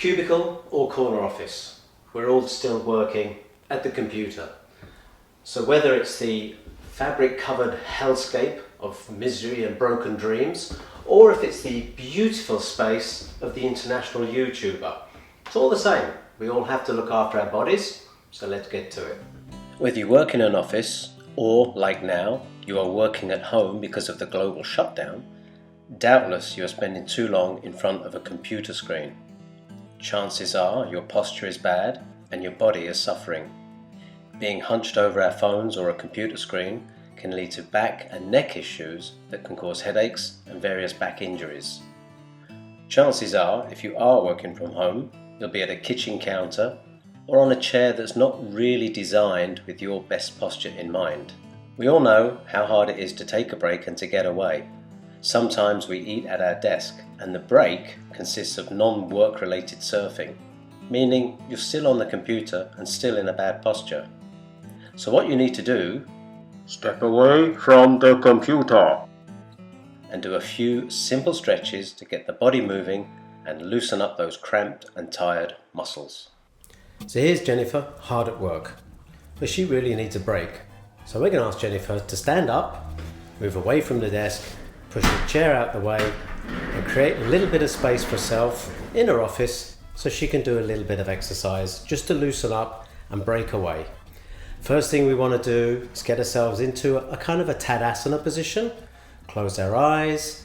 Cubicle or corner office, we're all still working at the computer. So whether it's the fabric covered hellscape of misery and broken dreams, or if it's the beautiful space of the international YouTuber, it's all the same. We all have to look after our bodies, so let's get to it. Whether you work in an office or, like now, you are working at home because of the global shutdown, doubtless you are spending too long in front of a computer screen. Chances are your posture is bad and your body is suffering. Being hunched over our phones or a computer screen can lead to back and neck issues that can cause headaches and various back injuries. Chances are, if you are working from home, you'll be at a kitchen counter or on a chair that's not really designed with your best posture in mind. We all know how hard it is to take a break and to get away. Sometimes we eat at our desk and the break consists of non-work related surfing, meaning you're still on the computer and still in a bad posture. So what you need to do, step away from the computer and do a few simple stretches to get the body moving and loosen up those cramped and tired muscles. So here's Jennifer, hard at work, but she really needs a break. So we're going to ask Jennifer to stand up, move away from the desk, push the chair out the way and create a little bit of space for herself in her office so she can do a little bit of exercise just to loosen up and break away. First thing we want to do is get ourselves into a kind of a Tadasana position, close our eyes,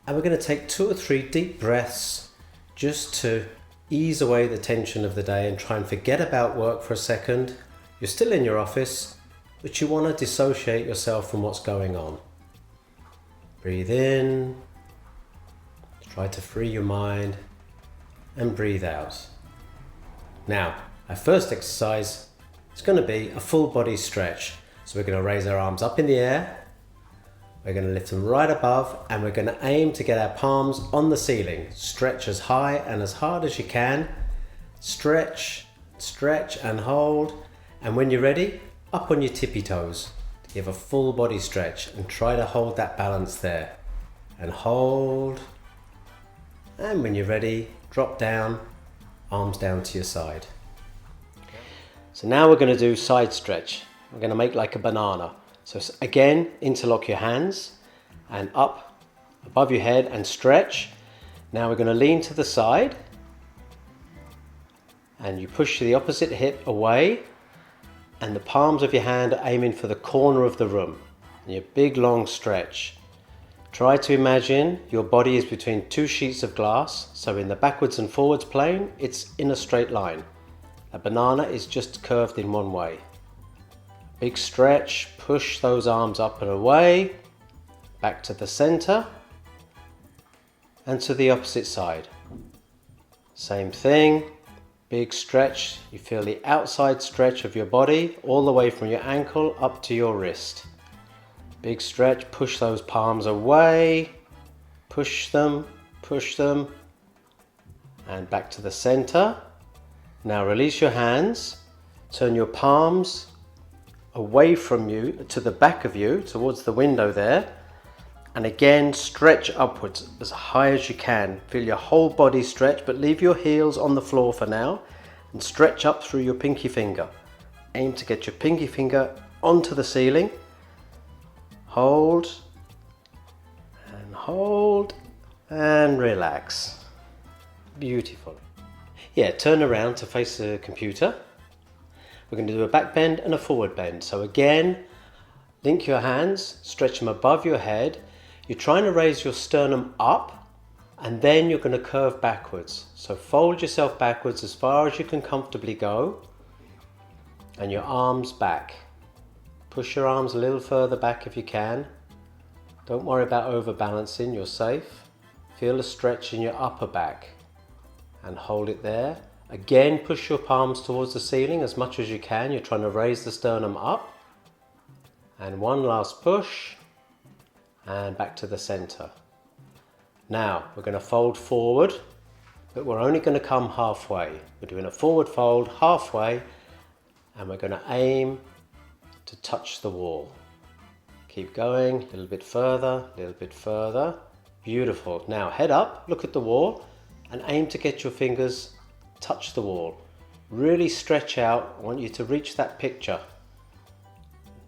and we're going to take 2 or 3 deep breaths just to ease away the tension of the day and try and forget about work for a second. You're still in your office, but you want to dissociate yourself from what's going on. Breathe in, try to free your mind, and breathe out. Now, our first exercise is going to be a full body stretch. So we're going to raise our arms up in the air, we're going to lift them right above, and we're going to aim to get our palms on the ceiling. Stretch as high and as hard as you can. Stretch, stretch and hold. And when you're ready, up on your tippy toes. Give a full body stretch and try to hold that balance there. And hold. And when you're ready, drop down, arms down to your side. So now we're going to do side stretch. We're going to make like a banana. So again, interlock your hands and up above your head and stretch. Now we're going to lean to the side and you push the opposite hip away and the palms of your hand are aiming for the corner of the room. And your big long stretch. Try to imagine your body is between 2 sheets of glass, so in the backwards and forwards plane it's in a straight line. A banana is just curved in one way. Big stretch, push those arms up and away, back to the center and to the opposite side. Same thing, big stretch, you feel the outside stretch of your body all the way from your ankle up to your wrist. Big stretch, push those palms away, push them, and back to the center. Now release your hands, turn your palms away from you to the back of you towards the window there, and again stretch upwards as high as you can. Feel your whole body stretch, but leave your heels on the floor for now and stretch up through your pinky finger. Aim to get your pinky finger onto the ceiling. Hold and relax. Beautiful. Yeah, turn around to face the computer. We're going to do a back bend and a forward bend. So again, link your hands, stretch them above your head. You're trying to raise your sternum up and then you're going to curve backwards. So fold yourself backwards as far as you can comfortably go and your arms back. Push your arms a little further back if you can. Don't worry about overbalancing, you're safe. Feel a stretch in your upper back and hold it there. Again, push your palms towards the ceiling as much as you can. You're trying to raise the sternum up. And one last push and back to the center. Now we're going to fold forward, but we're only going to come halfway. We're doing a forward fold halfway and we're going to aim to touch the wall. Keep going, a little bit further. Beautiful. Now head up, look at the wall and aim to get your fingers touch the wall. Really stretch out. I want you to reach that picture.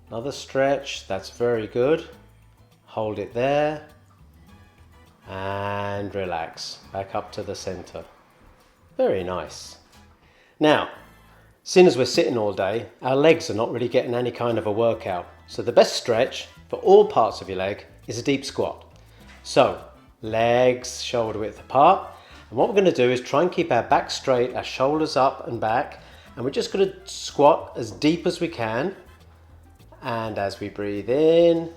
Another stretch, that's very good. Hold it there and relax. Back up to the center. Very nice. Now, seeing as we're sitting all day, our legs are not really getting any kind of a workout. So the best stretch for all parts of your leg is a deep squat. So, legs shoulder width apart. And what we're going to do is try and keep our back straight, our shoulders up and back. And we're just going to squat as deep as we can. And as we breathe in,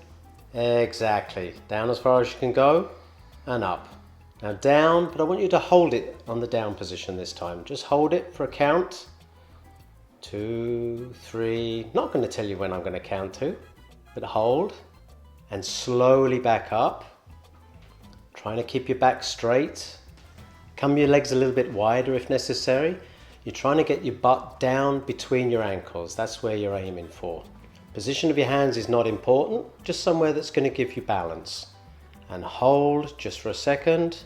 exactly, down as far as you can go and up. Now down, but I want you to hold it on the down position this time. Just hold it for a count. 2, 3, not going to tell you when I'm going to count to, but hold and slowly back up. Trying to keep your back straight. Come your legs a little bit wider if necessary. You're trying to get your butt down between your ankles. That's where you're aiming for. Position of your hands is not important, just somewhere that's going to give you balance. And hold just for a second.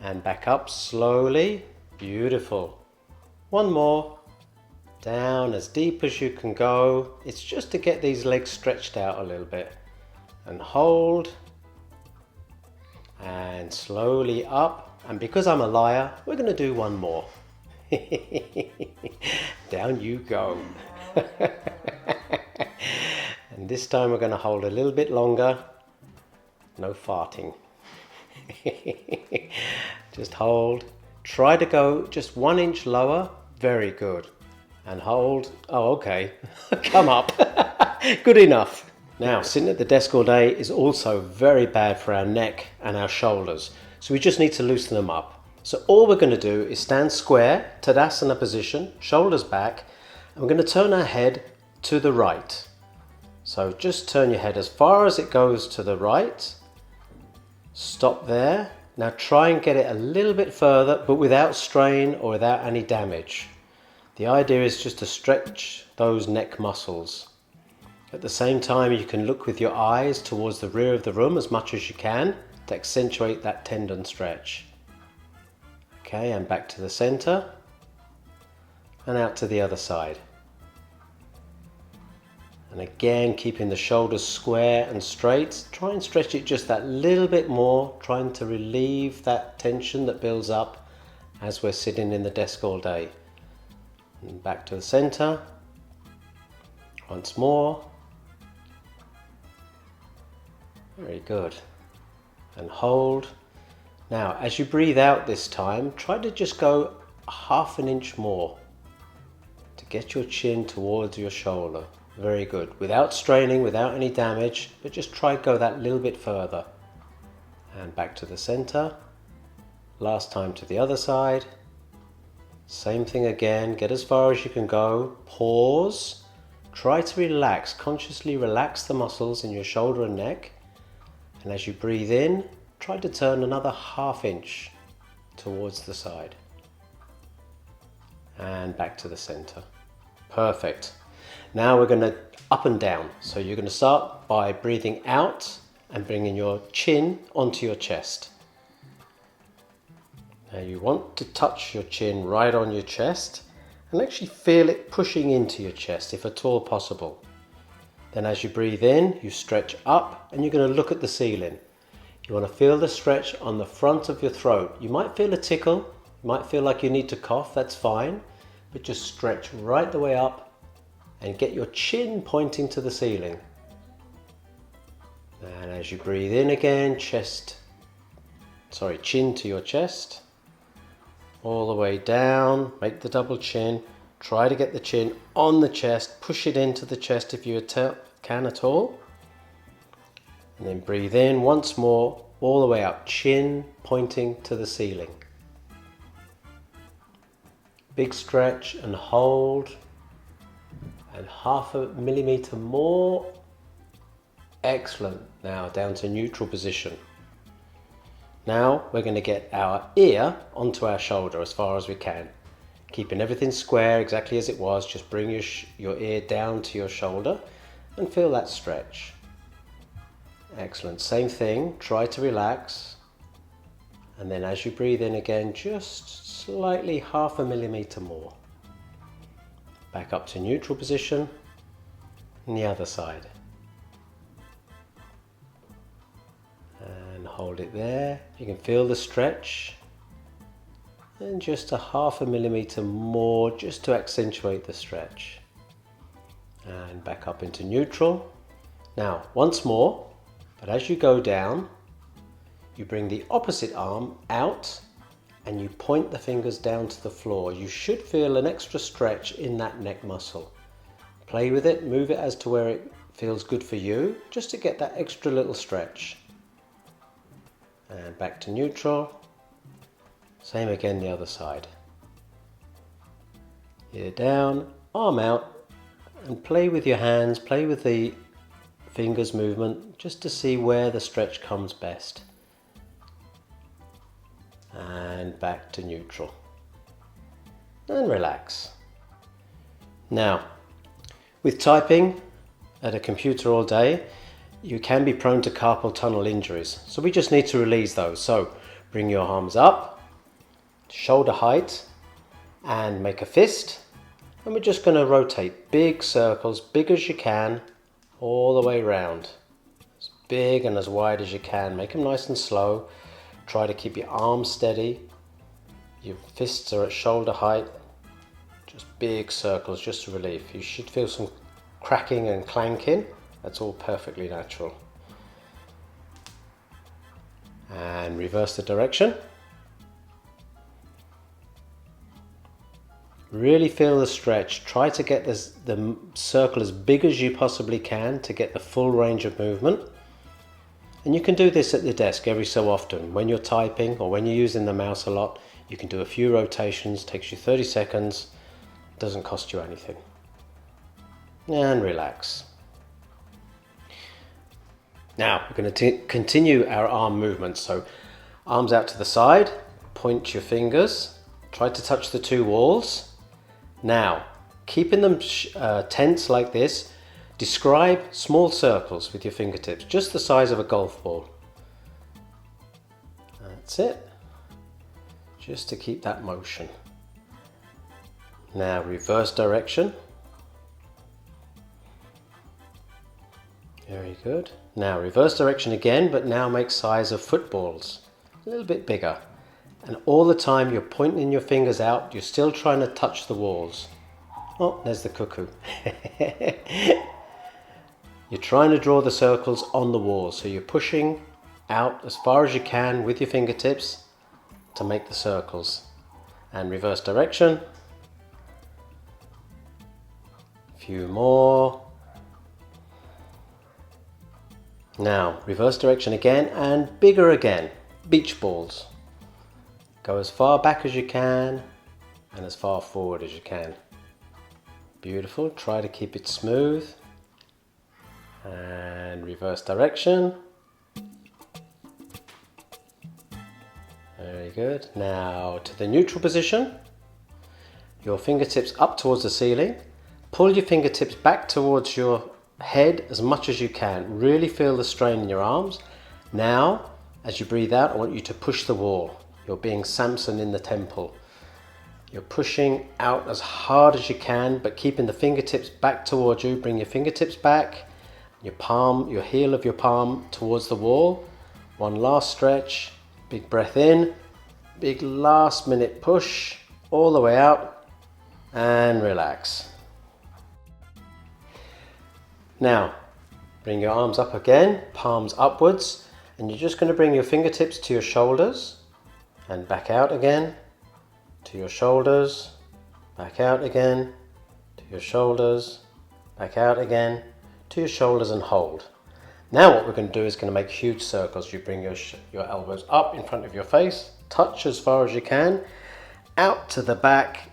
And back up slowly. Beautiful. One more. Down as deep as you can go. It's just to get these legs stretched out a little bit. And hold. And slowly up. And because I'm a liar, we're going to do one more. Down you go. And this time we're going to hold a little bit longer. No farting. Just hold. Try to go just 1 inch lower. Very good. And hold. Oh, okay. Come up. Good enough. Now, sitting at the desk all day is also very bad for our neck and our shoulders. So we just need to loosen them up. So all we're going to do is stand square, Tadasana position, shoulders back, and we're going to turn our head to the right. So just turn your head as far as it goes to the right. Stop there. Now try and get it a little bit further, but without strain or without any damage. The idea is just to stretch those neck muscles. At the same time, you can look with your eyes towards the rear of the room as much as you can to accentuate that tendon stretch. Okay, and back to the center and out to the other side. And again, keeping the shoulders square and straight. Try and stretch it just that little bit more, trying to relieve that tension that builds up as we're sitting in the desk all day. And back to the center. Once more. Very good. And hold. Now, as you breathe out this time, try to just go 1/2 inch more to get your chin towards your shoulder. Very good. Without straining, without any damage, but just try to go that little bit further. And back to the center. Last time to the other side. Same thing again. Get as far as you can go. Pause. Try to relax. Consciously relax the muscles in your shoulder and neck. And as you breathe in, try to turn another 1/2 inch towards the side. And back to the center. Perfect. Now we're going to up and down. So you're going to start by breathing out and bringing your chin onto your chest. Now you want to touch your chin right on your chest and actually feel it pushing into your chest if at all possible. Then as you breathe in, you stretch up and you're going to look at the ceiling. You want to feel the stretch on the front of your throat. You might feel a tickle, you might feel like you need to cough, that's fine, but just stretch right the way up and get your chin pointing to the ceiling. And as you breathe in again, chin to your chest, all the way down, make the double chin, try to get the chin on the chest, push it into the chest if you can at all. And then breathe in once more, all the way up, chin pointing to the ceiling. Big stretch and hold. And 1/2 millimeter more. Excellent. Now down to neutral position. Now we're going to get our ear onto our shoulder as far as we can. Keeping everything square exactly as it was, just bring your ear down to your shoulder and feel that stretch. Excellent. Same thing, try to relax. And then as you breathe in again, just slightly 0.5 millimeter more. Back up to neutral position, and the other side. And hold it there. You can feel the stretch. And just 0.5 millimeter more, just to accentuate the stretch. And back up into neutral. Now, once more, but as you go down, you bring the opposite arm out and you point the fingers down to the floor. You should feel an extra stretch in that neck muscle. Play with it, move it as to where it feels good for you, just to get that extra little stretch. And back to neutral. Same again the other side. Ear down, arm out, and play with your hands, play with the fingers movement, just to see where the stretch comes best. And back to neutral. And relax. Now, with typing at a computer all day, you can be prone to carpal tunnel injuries. So we just need to release those. So bring your arms up, shoulder height, and make a fist. And we're just going to rotate big circles, big as you can, all the way around. As big and as wide as you can. Make them nice and slow. Try to keep your arms steady. Your fists are at shoulder height. Just big circles, just to relieve. You should feel some cracking and clanking. That's all perfectly natural. And reverse the direction. Really feel the stretch. Try to get the circle as big as you possibly can to get the full range of movement. And you can do this at the desk every so often. When you're typing or when you're using the mouse a lot, you can do a few rotations, takes you 30 seconds, doesn't cost you anything. And relax. Now we're going to continue our arm movements. So arms out to the side, point your fingers, try to touch the two walls. Now, keeping them tense like this, describe small circles with your fingertips, just the size of a golf ball. That's it. Just to keep that motion. Now, reverse direction. Very good. Now, reverse direction again, but now make size of footballs. A little bit bigger. And all the time you're pointing your fingers out, you're still trying to touch the walls. Oh, there's the cuckoo. You're trying to draw the circles on the wall, so you're pushing out as far as you can with your fingertips to make the circles. And reverse direction. A few more. Now, reverse direction again and bigger again. Beach balls. Go as far back as you can and as far forward as you can. Beautiful. Try to keep it smooth. And reverse direction. Very good. Now to the neutral position. Your fingertips up towards the ceiling. Pull your fingertips back towards your head as much as you can. Really feel the strain in your arms. Now, as you breathe out, I want you to push the wall. You're being Samson in the temple. You're pushing out as hard as you can, but keeping the fingertips back towards you. Bring your fingertips back, your palm, your heel of your palm towards the wall. One last stretch, big breath in, big last minute push, all the way out, and relax. Now, bring your arms up again, palms upwards, and you're just going to bring your fingertips to your shoulders, and back out again, to your shoulders, back out again, to your shoulders, back out again, to your shoulders, and hold. Now what we're going to do is going to make huge circles. You bring your elbows up in front of your face, touch as far as you can, out to the back,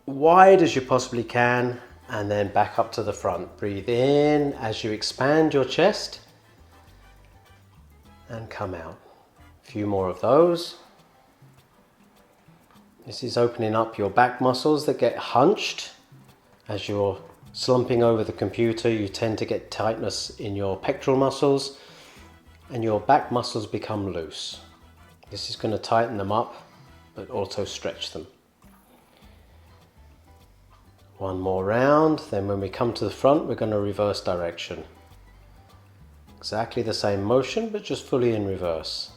wide as you possibly can, and then back up to the front. Breathe in as you expand your chest, and come out. A few more of those. This is opening up your back muscles that get hunched. As you're slumping over the computer, you tend to get tightness in your pectoral muscles and your back muscles become loose. This is going to tighten them up, but also stretch them. One more round, then when we come to the front, we're going to reverse direction. Exactly the same motion, but just fully in reverse.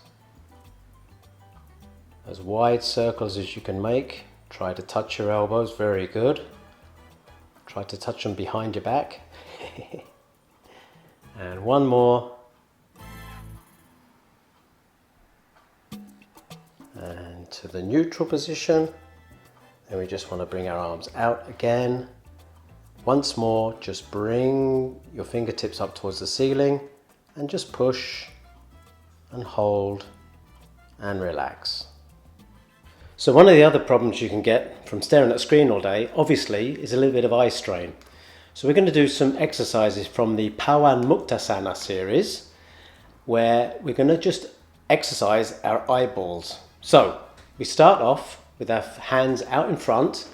As wide circles as you can make. Try to touch your elbows, very good. Try to touch them behind your back. And one more. And to the neutral position. And we just want to bring our arms out again. Once more, just bring your fingertips up towards the ceiling and just push and hold and relax. So one of the other problems you can get from staring at a screen all day, obviously, is a little bit of eye strain. So we're going to do some exercises from the Pawan Muktasana series, where we're going to just exercise our eyeballs. So we start off with our hands out in front,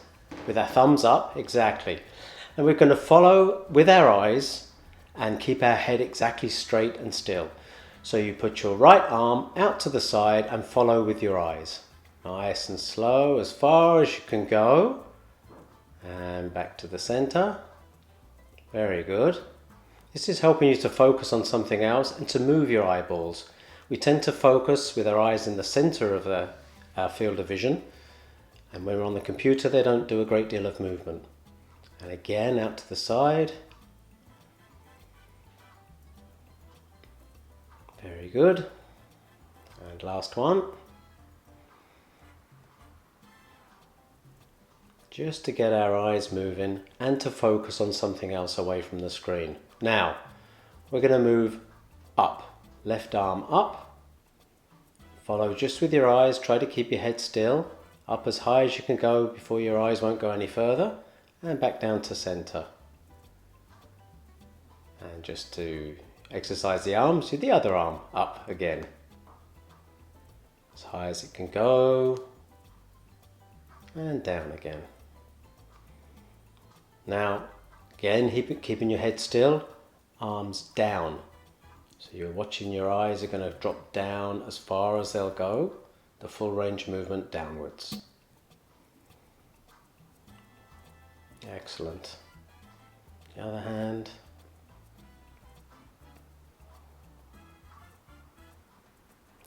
with our thumbs up, exactly. And we're going to follow with our eyes and keep our head exactly straight and still. So you put your right arm out to the side and follow with your eyes. Nice and slow, as far as you can go. And back to the center. Very good. This is helping you to focus on something else and to move your eyeballs. We tend to focus with our eyes in the center of our field of vision. And when we're on the computer, they don't do a great deal of movement. And again, out to the side. Very good. And last one. Just to get our eyes moving and to focus on something else away from the screen. Now, we're going to move up. Left arm up. Follow just with your eyes. Try to keep your head still. Up as high as you can go before your eyes won't go any further. And back down to center. And just to exercise the arms, with the other arm up again. As high as it can go. And down again. Now, again, keeping your head still, arms down. So you're watching your eyes are going to drop down as far as they'll go, the full range of movement downwards. Excellent. The other hand.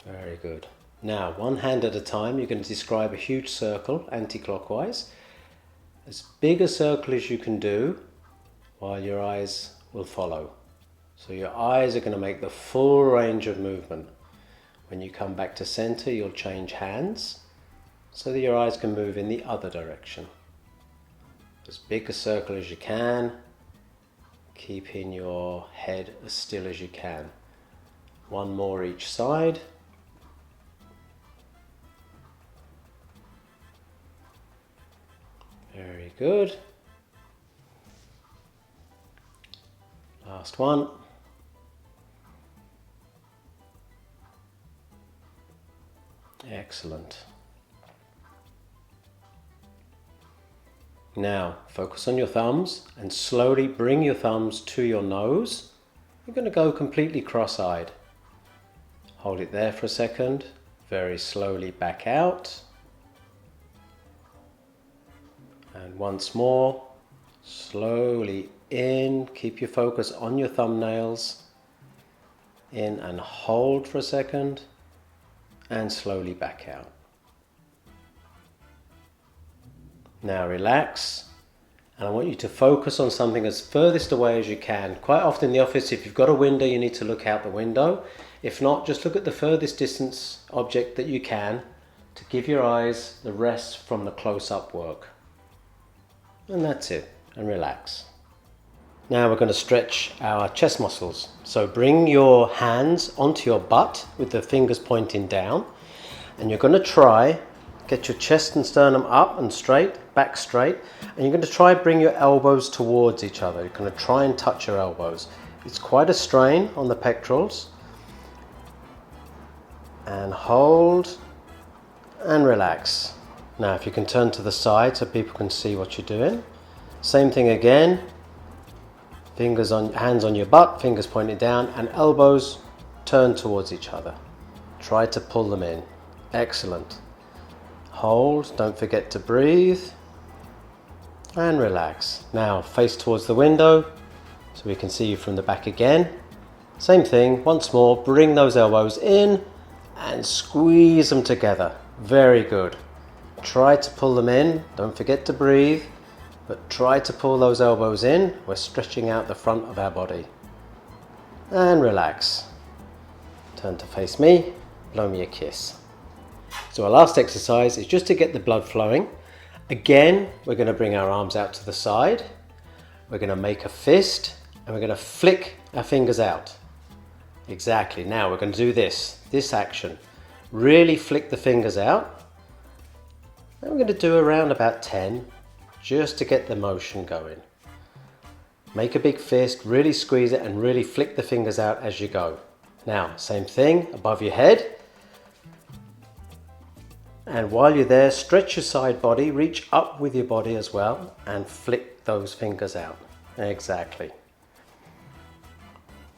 Very good. Now, one hand at a time, you're going to describe a huge circle anti-clockwise. As big a circle as you can do, while your eyes will follow. So your eyes are going to make the full range of movement. When you come back to center, you'll change hands so that your eyes can move in the other direction. As big a circle as you can, keeping your head as still as you can. One more each side. Very good. Last one. Excellent. Now, focus on your thumbs and slowly bring your thumbs to your nose. You're going to go completely cross-eyed. Hold it there for a second. Very slowly back out. And once more, slowly in. Keep your focus on your thumbnails. In and hold for a second. And slowly back out. Now relax. And I want you to focus on something as furthest away as you can. Quite often in the office, if you've got a window, you need to look out the window. If not, just look at the furthest distance object that you can to give your eyes the rest from the close-up work. And that's it, and relax. Now we're going to stretch our chest muscles. So bring your hands onto your butt with the fingers pointing down. And you're going to try, get your chest and sternum up and straight, back straight. And you're going to try bring your elbows towards each other. You're going to try and touch your elbows. It's quite a strain on the pectorals. And hold and relax. Now if you can turn to the side so people can see what you're doing. Same thing again. Hands on your butt, fingers pointing down, and elbows turn towards each other. Try to pull them in. Excellent. Hold, don't forget to breathe. And relax. Now face towards the window so we can see you from the back again. Same thing, once more, bring those elbows in and squeeze them together. Very good. Try to pull them in, don't forget to breathe, but try to pull those elbows in. We're stretching out the front of our body. And relax. Turn to face me, blow me a kiss. So our last exercise is just to get the blood flowing. Again, we're going to bring our arms out to the side. We're going to make a fist and we're going to flick our fingers out. Exactly. Now we're going to do this action. Really flick the fingers out. And we're going to do around about 10 just to get the motion going. Make a big fist, really squeeze it and really flick the fingers out as you go. Now, same thing above your head. And while you're there, stretch your side body, reach up with your body as well and flick those fingers out. Exactly.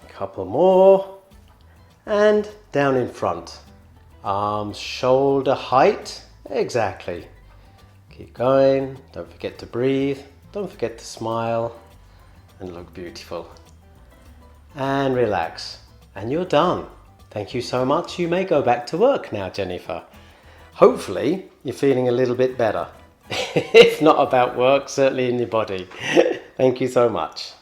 A couple more. And down in front. Arms shoulder height. Exactly. Keep going. Don't forget to breathe. Don't forget to smile and look beautiful. And relax. And you're done. Thank you so much. You may go back to work now, Jennifer. Hopefully you're feeling a little bit better. If not about work, certainly in your body. Thank you so much.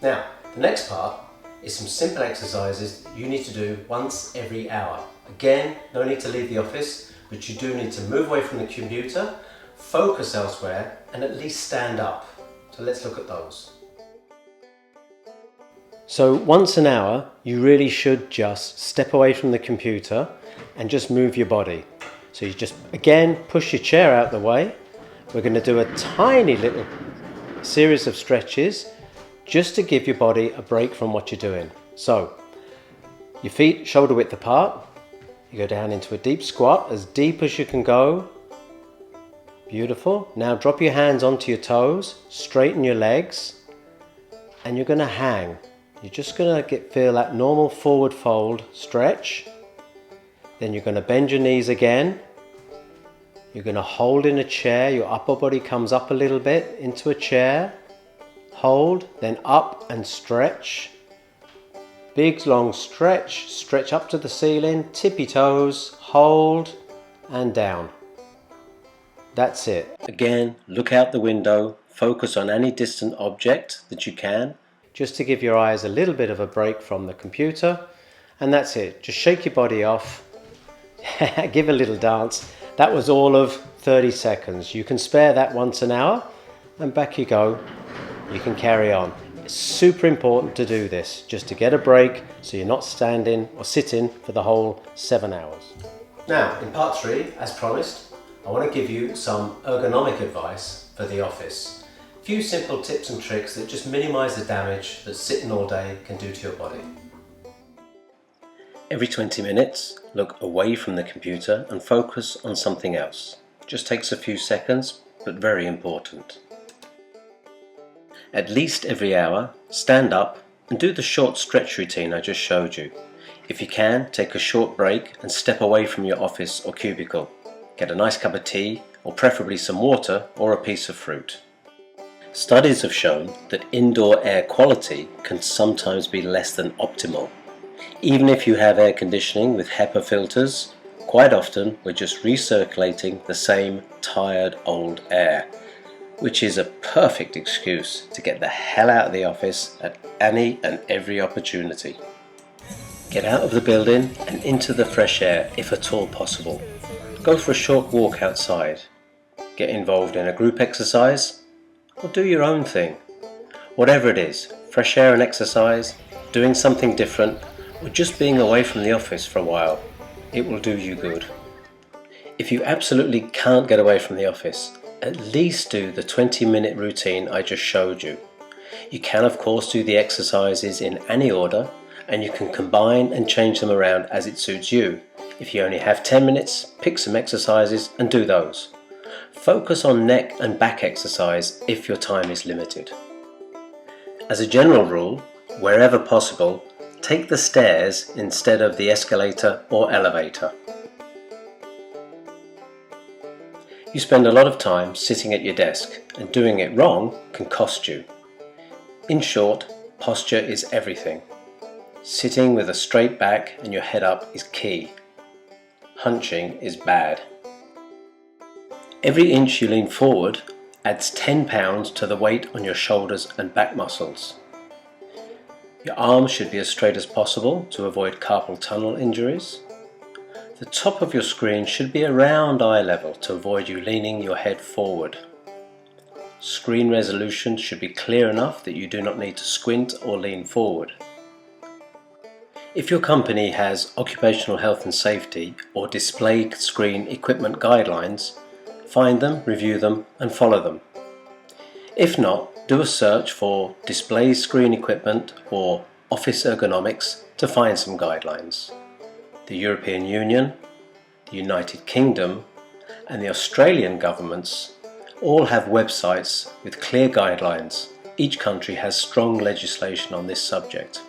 Now, the next part is some simple exercises that you need to do once every hour. Again, no need to leave the office, but you do need to move away from the computer, focus elsewhere, and at least stand up. So let's look at those. So once an hour, you really should just step away from the computer and just move your body. So you just, again, push your chair out the way. We're going to do a tiny little series of stretches just to give your body a break from what you're doing. So, your feet shoulder width apart. You go down into a deep squat, as deep as you can go. Beautiful. Now drop your hands onto your toes, straighten your legs, and you're going to hang. You're just going to feel that normal forward fold stretch. Then you're going to bend your knees again. You're going to hold in a chair. Your upper body comes up a little bit into a chair. Hold, then up and stretch. Big long stretch. Stretch up to the ceiling. Tippy toes. Hold and down. That's it. Again, look out the window. Focus on any distant object that you can, just to give your eyes a little bit of a break from the computer. And that's it. Just shake your body off. Give a little dance. That was all of 30 seconds. You can spare that once an hour and back you go. You can carry on. It's super important to do this, just to get a break so you're not standing or sitting for the whole 7 hours. Now, in part 3, as promised, I want to give you some ergonomic advice for the office. A few simple tips and tricks that just minimize the damage that sitting all day can do to your body. Every 20 minutes, look away from the computer and focus on something else. Just takes a few seconds, but very important. At least every hour, stand up and do the short stretch routine I just showed you. If you can, take a short break and step away from your office or cubicle. Get a nice cup of tea, or preferably some water or a piece of fruit. Studies have shown that indoor air quality can sometimes be less than optimal. Even if you have air conditioning with HEPA filters, quite often we're just recirculating the same tired old air, which is a perfect excuse to get the hell out of the office at any and every opportunity. Get out of the building and into the fresh air if at all possible. Go for a short walk outside. Get involved in a group exercise or do your own thing. Whatever it is, fresh air and exercise, doing something different, or just being away from the office for a while, it will do you good. If you absolutely can't get away from the office, at least do the 20-minute routine I just showed you. You can of course do the exercises in any order, and you can combine and change them around as it suits you. If you only have 10 minutes, pick some exercises and do those. Focus on neck and back exercise if your time is limited. As a general rule, wherever possible, take the stairs instead of the escalator or elevator. You spend a lot of time sitting at your desk, and doing it wrong can cost you. In short, posture is everything. Sitting with a straight back and your head up is key. Hunching is bad. Every inch you lean forward adds 10 pounds to the weight on your shoulders and back muscles. Your arms should be as straight as possible to avoid carpal tunnel injuries. The top of your screen should be around eye level to avoid you leaning your head forward. Screen resolution should be clear enough that you do not need to squint or lean forward. If your company has occupational health and safety or display screen equipment guidelines, find them, review them and follow them. If not, do a search for display screen equipment or office ergonomics to find some guidelines. The European Union, the United Kingdom and the Australian governments all have websites with clear guidelines. Each country has strong legislation on this subject.